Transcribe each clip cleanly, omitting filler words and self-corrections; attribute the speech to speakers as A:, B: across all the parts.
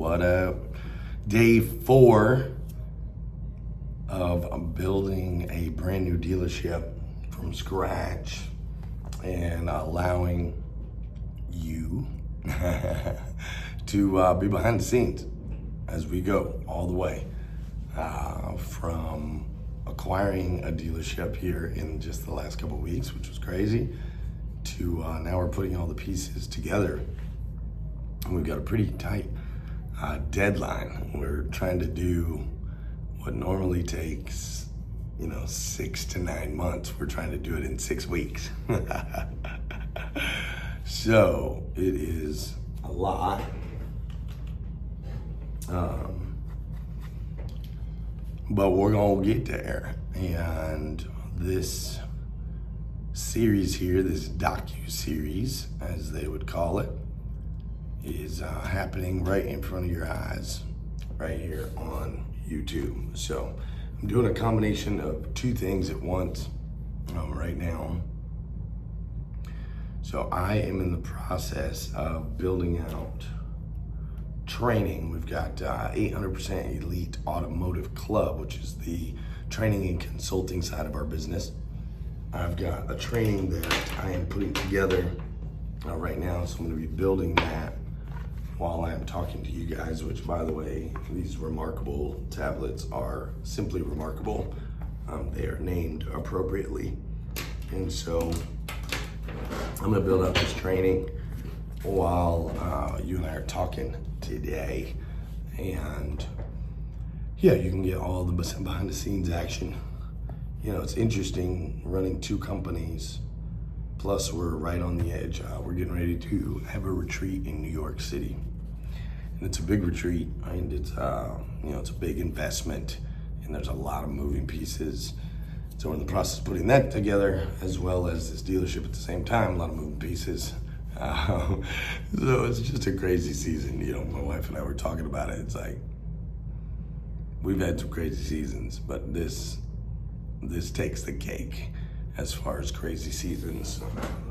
A: What up? Day 4 of building a brand new dealership from scratch and allowing you to be behind the scenes as we go all the way from acquiring a dealership here in just the last couple of weeks, which was crazy, to now we're putting all the pieces together. And we've got a pretty tight deadline. We're trying to do what normally takes, 6 to 9 months. We're trying to do it in 6 weeks. So it is a lot. But we're gonna get there. And this series here, this docu-series, as they would call it, is happening right in front of your eyes, right here on YouTube. So I'm doing a combination of 2 things at once right now. So I am in the process of building out training. We've got 800% Elite Automotive Club, which is the training and consulting side of our business. I've got a training that I am putting together right now, so I'm going to be building that while I'm talking to you guys, which, by the way, these remarkable tablets are simply remarkable. They are named appropriately. And so I'm going to build out this training while you and I are talking today. And yeah, you can get all the behind the scenes action. It's interesting running 2 companies. Plus, we're right on the edge. We're getting ready to have a retreat in New York City. And it's a big retreat, and it's it's a big investment, and there's a lot of moving pieces. So we're in the process of putting that together, as well as this dealership at the same time, a lot of moving pieces. So it's just a crazy season. My wife and I were talking about it. It's like, we've had some crazy seasons, but this takes the cake as far as crazy seasons.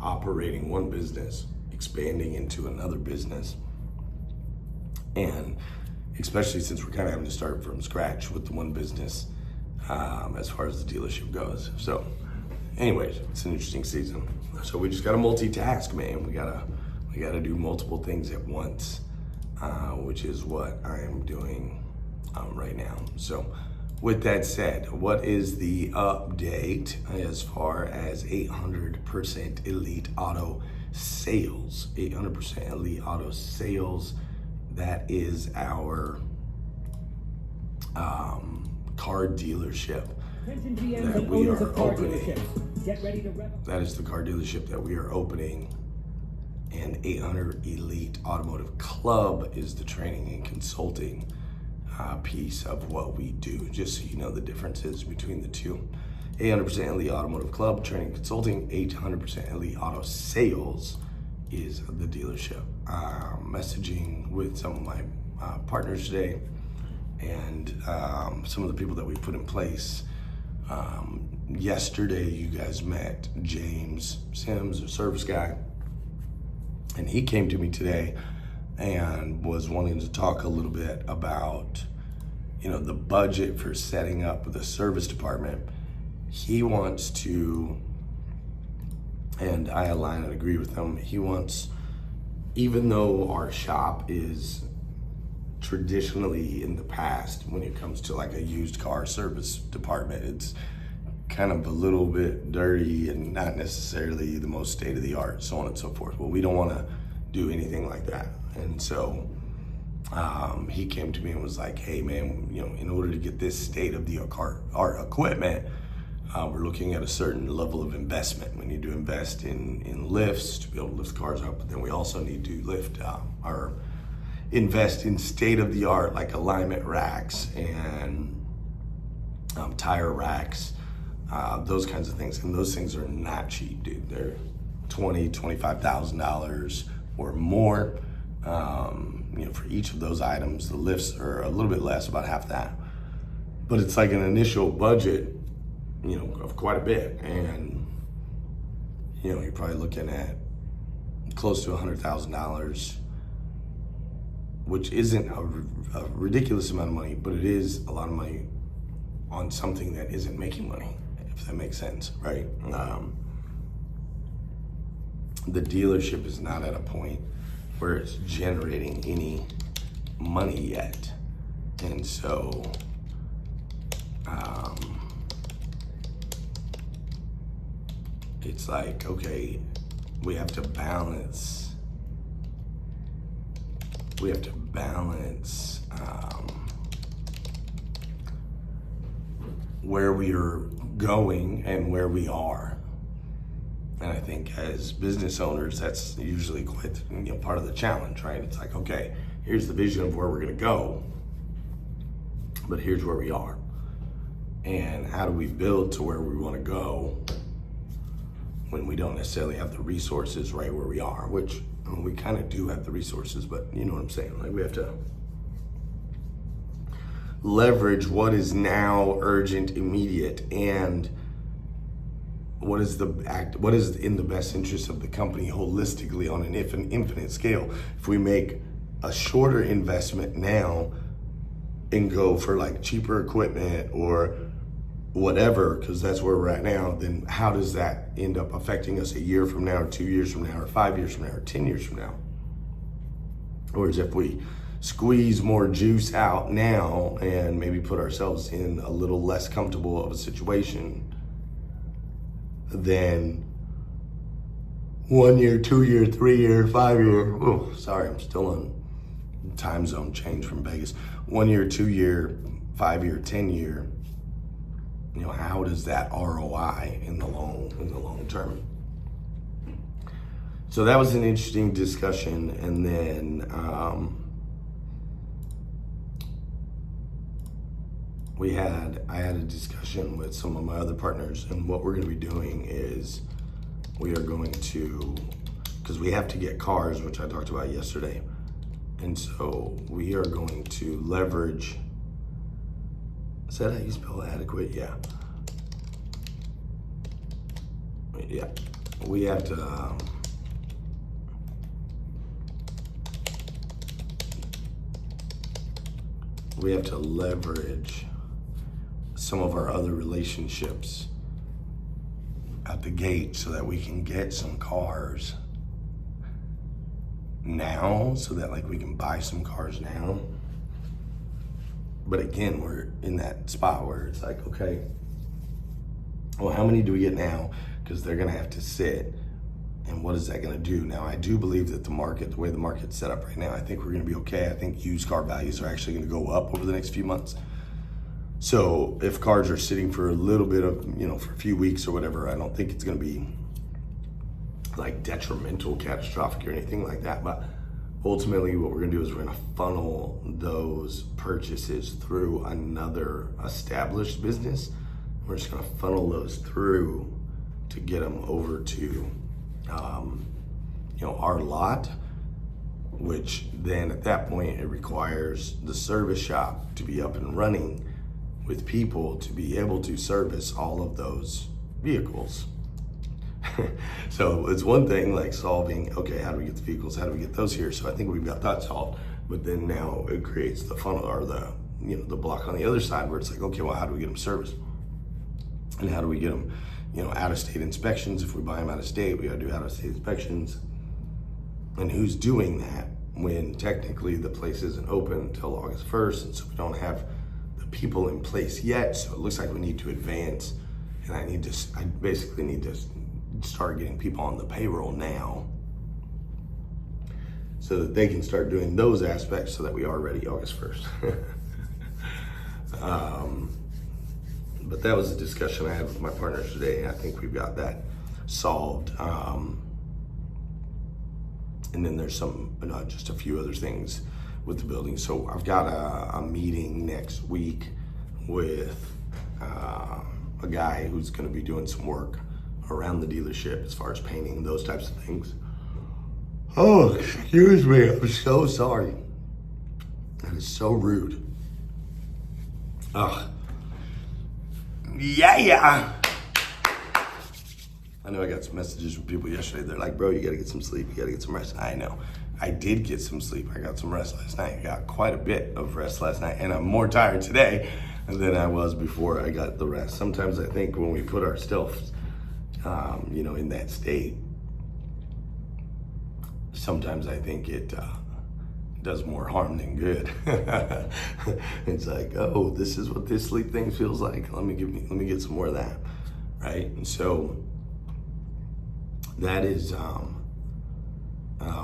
A: Operating one business, expanding into another business, and especially since we're kind of having to start from scratch with the one business as far as the dealership goes. So anyways, it's an interesting season. So we just gotta multitask, man. We gotta do multiple things at once, which is what I am doing right now. So with that said, what is the update as far as 800% Elite Auto Sales? 800% Elite Auto Sales, that is our car dealership that we are opening. That is the car dealership that we are opening. And 800 Elite Automotive Club is the training and consulting piece of what we do, just so you know the differences between the two. 800% Elite Automotive Club, training and consulting. 800% Elite Auto Sales is the dealership. Messaging with some of my partners today, and some of the people that we put in place. Yesterday, you guys met James Sims, a service guy, and he came to me today and was wanting to talk a little bit about, the budget for setting up the service department. He wants to, and I align and agree with him, he wants, even though our shop is traditionally in the past, when it comes to like a used car service department, it's kind of a little bit dirty and not necessarily the most state of the art, so on and so forth. Well, we don't want to do anything like that. And so he came to me and was like, hey man, in order to get this state of the art equipment, we're looking at a certain level of investment. We need to invest in lifts to be able to lift cars up, but then we also need to invest in state of the art, like alignment racks and tire racks, those kinds of things. And those things are not cheap, dude. They're $25,000 or more. For each of those items. The lifts are a little bit less, about half that. But it's like an initial budget, of quite a bit. And, you're probably looking at close to $100,000 which isn't a ridiculous amount of money, but it is a lot of money on something that isn't making money, if that makes sense, right? The dealership is not at a point where it's generating any money yet. And so, it's like, okay, we have to balance where we are going and where we are. And I think as business owners, that's usually quite part of the challenge, right? It's like, okay, here's the vision of where we're gonna go, but here's where we are. And how do we build to where we wanna go when we don't necessarily have the resources right where we are, which we kind of do have the resources, but you know what I'm saying? Like, we have to leverage what is now urgent, immediate, and what is in the best interest of the company holistically on an infinite scale. If we make a shorter investment now and go for like cheaper equipment or whatever, because that's where we're at now, then how does that end up affecting us a year from now, or 2 years from now, or 5 years from now, or 10 years from now? Whereas if we squeeze more juice out now and maybe put ourselves in a little less comfortable of a situation, then 1 year, 2 year, 3 year, 5 year, oh, sorry, I'm still on time zone change from Vegas. 1 year, 2 year, 5 year, 10 year, how does that ROI in the long term? So that was an interesting discussion. And then I had a discussion with some of my other partners, and what we're going to be doing is we are going to, because we have to get cars, which I talked about yesterday, and so we are going to leverage. Is that how you spell adequate? Yeah. Yeah. We have to leverage some of our other relationships at the gate so that we can get some cars now, so that like we can buy some cars now. But again, we're in that spot where it's like, okay, well, how many do we get now? Because they're gonna have to sit, and what is that gonna do? Now, I do believe that the way the market's set up right now, I think we're gonna be okay. I think used car values are actually gonna go up over the next few months. So if cars are sitting for a little bit of, for a few weeks or whatever, I don't think it's gonna be like detrimental, catastrophic, or anything like that. But ultimately what we're gonna do is we're gonna funnel those purchases through another established business. We're just gonna funnel those through to get them over to, our lot, which then at that point it requires the service shop to be up and running with people to be able to service all of those vehicles. So it's one thing like solving, okay, how do we get the vehicles? How do we get those here? So I think we've got that solved, but then now it creates the funnel or the block on the other side where it's like, okay, well, how do we get them serviced? And how do we get them, out of state inspections? If we buy them out of state, we gotta do out of state inspections. And who's doing that when technically the place isn't open until August 1st? And so we don't have the people in place yet. So it looks like we need to advance. And I basically need to start getting people on the payroll now so that they can start doing those aspects so that we are ready August 1st. But that was a discussion I had with my partners today, and I think we've got that solved. And then there's just a few other things with the building. So I've got a meeting next week with a guy who's gonna be doing some work around the dealership as far as painting, those types of things. Oh, excuse me, I'm so sorry. That is so rude. Ugh. Yeah. I know I got some messages from people yesterday. They're like, bro, you gotta get some sleep. You gotta get some rest. I know. I did get some sleep. I got some rest last night. I got quite a bit of rest last night, and I'm more tired today than I was before I got the rest. Sometimes I think when we put ourselves, in that state, sometimes I think it does more harm than good. It's like, oh, this is what this sleep thing feels like. Let me get some more of that, right? And so that is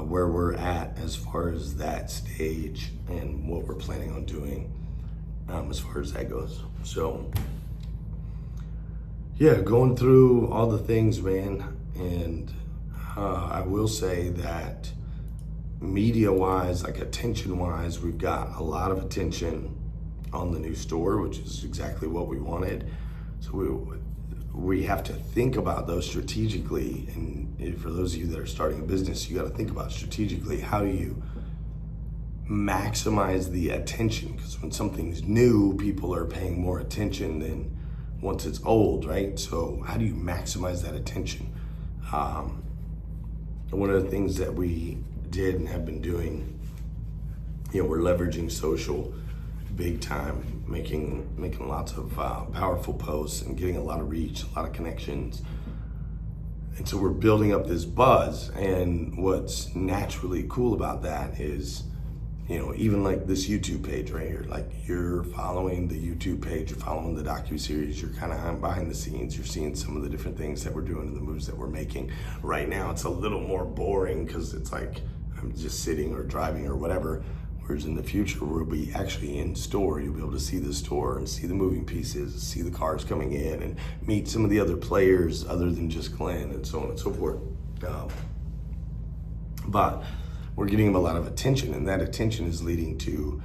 A: where we're at as far as that stage and what we're planning on doing as far as that goes. So yeah, going through all the things, man. And I will say that media-wise, like attention-wise, we've got a lot of attention on the new store, which is exactly what we wanted. So we have to think about those strategically. And for those of you that are starting a business, you got to think about strategically, how do you maximize the attention? Because when something's new, people are paying more attention than once it's old, right? So how do you maximize that attention? One of the things that we did and have been doing, we're leveraging social big time, making lots of powerful posts and getting a lot of reach, a lot of connections. And so we're building up this buzz. And what's naturally cool about that is, even like this YouTube page right here, like you're following the YouTube page, you're following the docuseries, you're kind of behind the scenes, you're seeing some of the different things that we're doing and the moves that we're making. Right now, it's a little more boring because it's like I'm just sitting or driving or whatever. Whereas in the future, we'll be actually in store. You'll be able to see the store and see the moving pieces, see the cars coming in, and meet some of the other players other than just Glenn, and so on and so forth. But we're getting a lot of attention, and that attention is leading to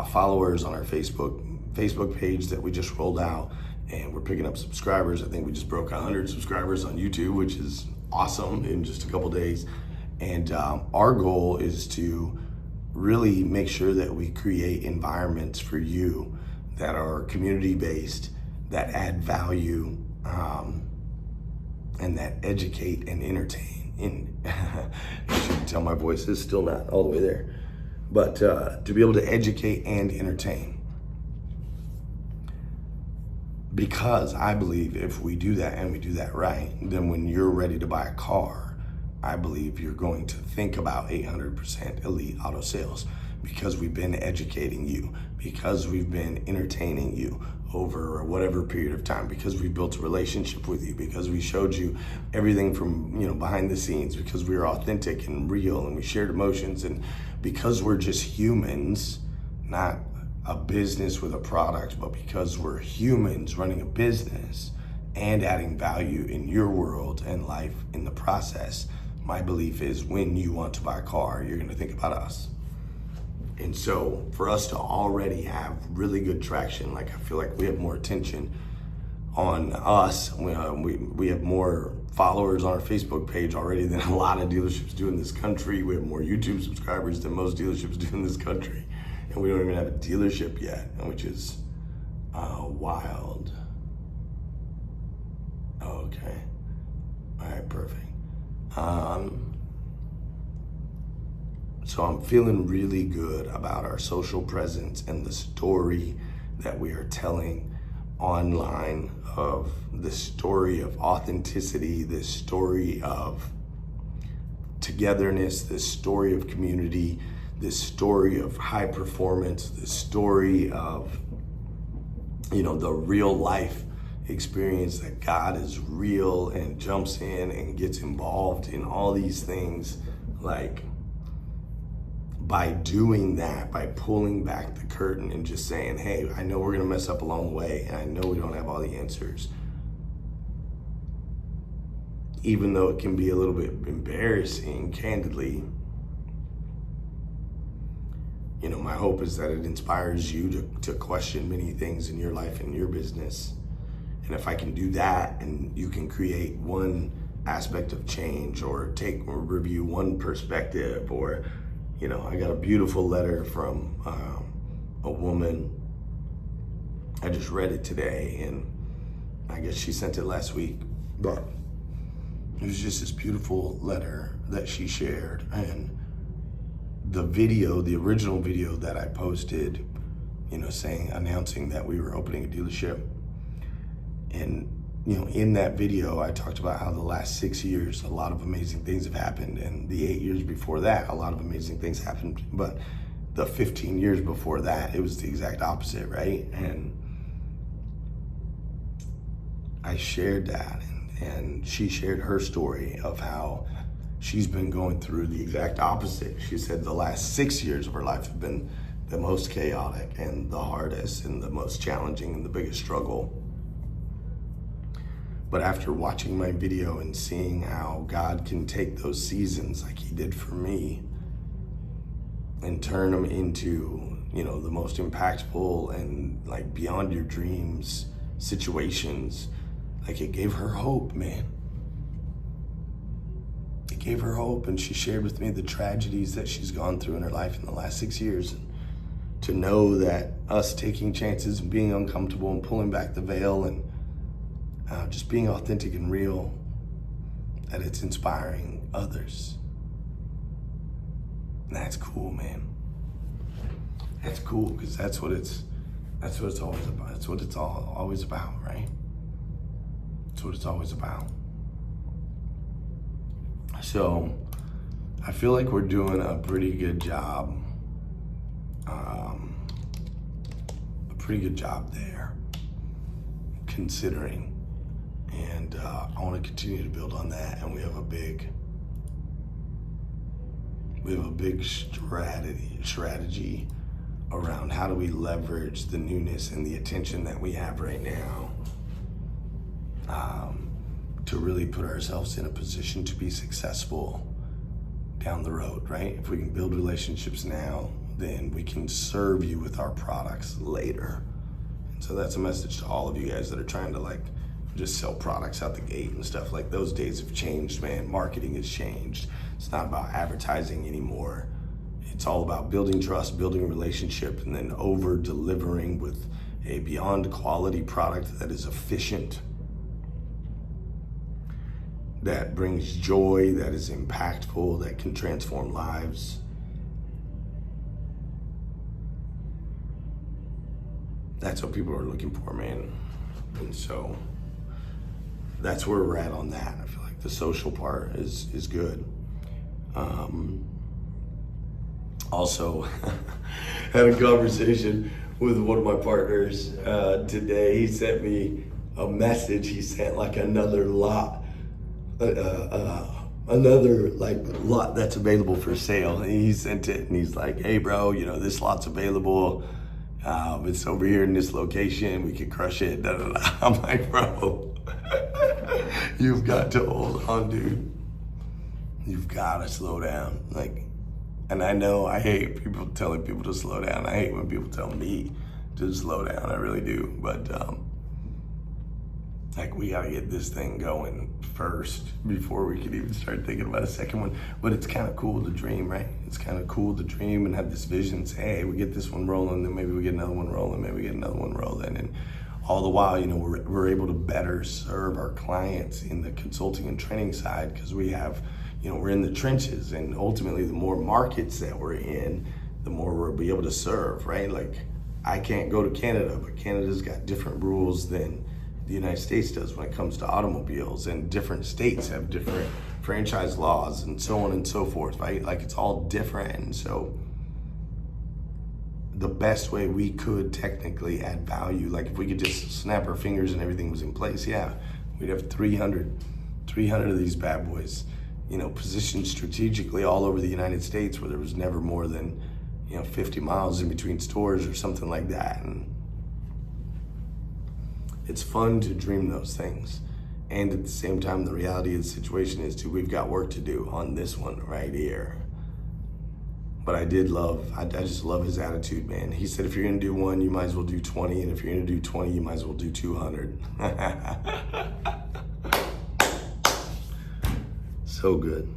A: followers on our Facebook page that we just rolled out, and we're picking up subscribers. I think we just broke 100 subscribers on YouTube, which is awesome in just a couple days. And our goal is to really make sure that we create environments for you that are community-based, that add value, and that educate and entertain. As you can tell, my voice is still not all the way there. But to be able to educate and entertain. Because I believe if we do that and we do that right, then when you're ready to buy a car, I believe you're going to think about 800% Elite Auto Sales, because we've been educating you, because we've been entertaining you over whatever period of time, because we built a relationship with you, because we showed you everything from behind the scenes, because we were authentic and real and we shared emotions, and because we're just humans, not a business with a product, but because we're humans running a business and adding value in your world and life in the process. My belief is when you want to buy a car, you're going to think about us. And so for us to already have really good traction, like I feel like we have more attention on us. We have more followers on our Facebook page already than a lot of dealerships do in this country. We have more YouTube subscribers than most dealerships do in this country. And we don't even have a dealership yet, which is wild. Okay. All right, perfect. So I'm feeling really good about our social presence and the story that we are telling online, of this story of authenticity, this story of togetherness, this story of community, this story of high performance, this story of, the real life experience that God is real and jumps in and gets involved in all these things. Like, by doing that, by pulling back the curtain and just saying, hey, I know we're gonna mess up along the way, and I know we don't have all the answers, even though it can be a little bit embarrassing, candidly. My hope is that it inspires you to question many things in your life and your business. And if I can do that, and you can create one aspect of change, or review one perspective, or, I got a beautiful letter from a woman. I just read it today, and I guess she sent it last week, but it was just this beautiful letter that she shared. And the original video that I posted, announcing that we were opening a dealership. And, in that video, I talked about how the last 6 years, a lot of amazing things have happened. And the 8 years before that, a lot of amazing things happened. But the 15 years before that, it was the exact opposite, right? And I shared that, and she shared her story of how she's been going through the exact opposite. She said the last 6 years of her life have been the most chaotic and the hardest and the most challenging and the biggest struggle. But after watching my video and seeing how God can take those seasons like he did for me and turn them into, the most impactful and like beyond your dreams situations, like it gave her hope, man. It gave her hope, and she shared with me the tragedies that she's gone through in her life in the last 6 years. And to know that us taking chances and being uncomfortable and pulling back the veil and just being authentic and real, that it's inspiring others. And that's cool, man. That's cool, because that's what it's always about. That's what it's always about, right? That's what it's always about. So I feel like we're doing a pretty good job. There, considering. And I want to continue to build on that. And we have a big strategy around how do we leverage the newness and the attention that we have right now to really put ourselves in a position to be successful down the road, right? If we can build relationships now, then we can serve you with our products later. And so that's a message to all of you guys that are trying to just sell products out the gate and stuff. Like, those days have changed, man. Marketing has changed. It's not about advertising anymore. It's all about building trust, building a relationship, and then over delivering with a beyond quality product that is efficient, that brings joy, that is impactful, that can transform lives. That's what people are looking for, man. And so that's where we're at on that. I feel like the social part is good. Also, had a conversation with one of my partners today. He sent me a message. He sent another lot, lot that's available for sale. And he sent it, and he's like, "Hey, bro, this lot's available. It's over here in this location. We could crush it." Da, da, da. I'm like, "Bro, you've got to hold on, dude. You've got to slow down." And I know I hate people telling people to slow down. I hate when people tell me to slow down. I really do. But we gotta get this thing going first before we can even start thinking about a second one. But it's kind of cool to dream, right? It's kind of cool to dream and have this vision. Say, hey, we get this one rolling, then maybe we get another one rolling, maybe we get another one rolling, and all the while, we're able to better serve our clients in the consulting and training side, because we have, we're in the trenches, and ultimately the more markets that we're in, the more we'll be able to serve, right? I can't go to Canada, but Canada's got different rules than the United States does when it comes to automobiles, and different states have different franchise laws and so on and so forth, right? It's all different. And so the best way we could technically add value, if we could just snap our fingers and everything was in place, yeah, we'd have 300 of these bad boys, positioned strategically all over the United States, where there was never more than 50 miles in between stores or something like that. And it's fun to dream those things. And at the same time, the reality of the situation is, too, we've got work to do on this one right here. But I just love his attitude, man. He said, if you're gonna do one, you might as well do 20. And if you're gonna do 20, you might as well do 200. So good.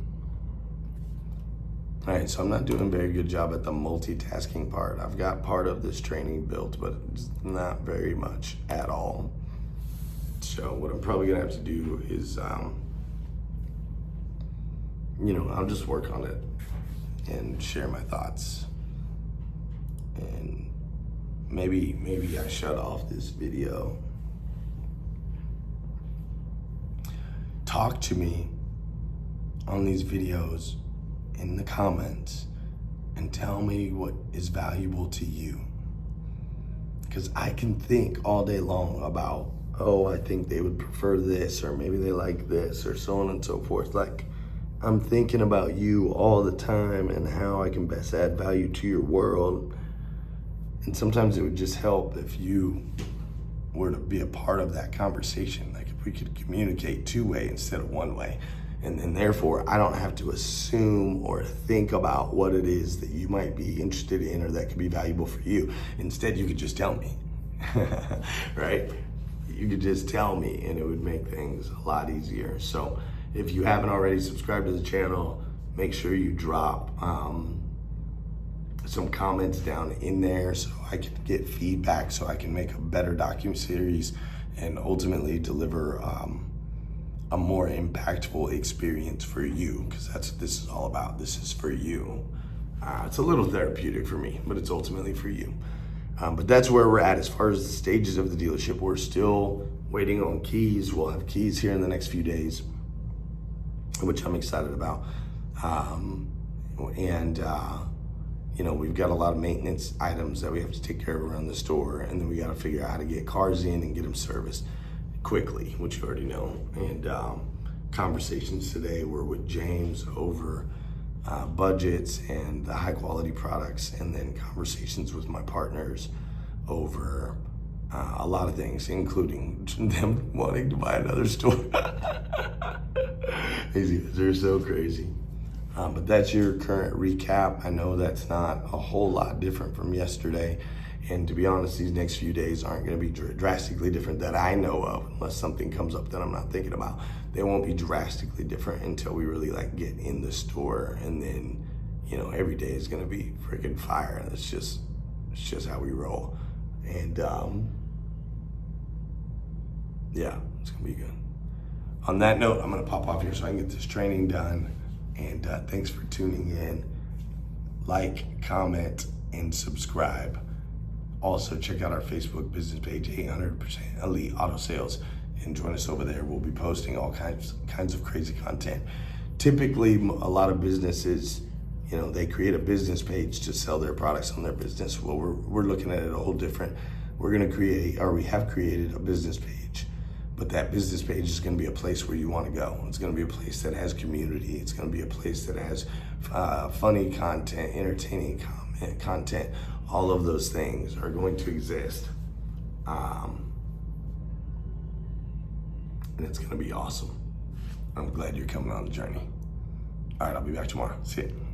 A: All right, so I'm not doing a very good job at the multitasking part. I've got part of this training built, but it's not very much at all. So what I'm probably gonna have to do is, I'll just work on it and share my thoughts. And maybe I shut off this video. Talk to me on these videos in the comments and tell me what is valuable to you. Because I can think all day long about, oh, I think they would prefer this, or maybe they like this, or so on and so forth. Like, I'm thinking about you all the time and how I can best add value to your world. And sometimes it would just help if you were to be a part of that conversation. Like if we could communicate two-way instead of one way. And then therefore, I don't have to assume or think about what it is that you might be interested in or that could be valuable for you. Instead, you could just tell me, right? You could just tell me and it would make things a lot easier. So if you haven't already subscribed to the channel, make sure you drop some comments down in there so I can get feedback, so I can make a better docuseries and ultimately deliver a more impactful experience for you, because that's what this is all about. This is for you. It's a little therapeutic for me, but it's ultimately for you. But that's where we're at as far as the stages of the dealership. We're still waiting on keys. We'll have keys here in the next few days, which I'm excited about. You know, we've got a lot of maintenance items that we have to take care of around the store, and then we got to figure out how to get cars in and get them serviced quickly, which you already know. And conversations today were with James over budgets and the high quality products, and then conversations with my partners over a lot of things, including them wanting to buy another store. These guys are so crazy. But that's your current recap. I know that's not a whole lot different from yesterday. And to be honest, these next few days aren't going to be drastically different that I know of, unless something comes up that I'm not thinking about. They won't be drastically different until we really like get in the store. And then, you know, every day is going to be freaking fire. It's just how we roll. And yeah, it's going to be good. On that note, I'm going to pop off here so I can get this training done. And thanks for tuning in. Like, comment, and subscribe. Also, check out our Facebook business page, 800% Elite Auto Sales, and join us over there. We'll be posting all kinds of crazy content. Typically, a lot of businesses, you know, they create a business page to sell their products on their business. Well, we're looking at it a whole different. We're going to create, or we have created, a business page. But that business page is going to be a place where you want to go. It's going to be a place that has community. It's going to be a place that has funny content, entertaining content. All of those things are going to exist. And it's going to be awesome. I'm glad you're coming on the journey. All right, I'll be back tomorrow. See you.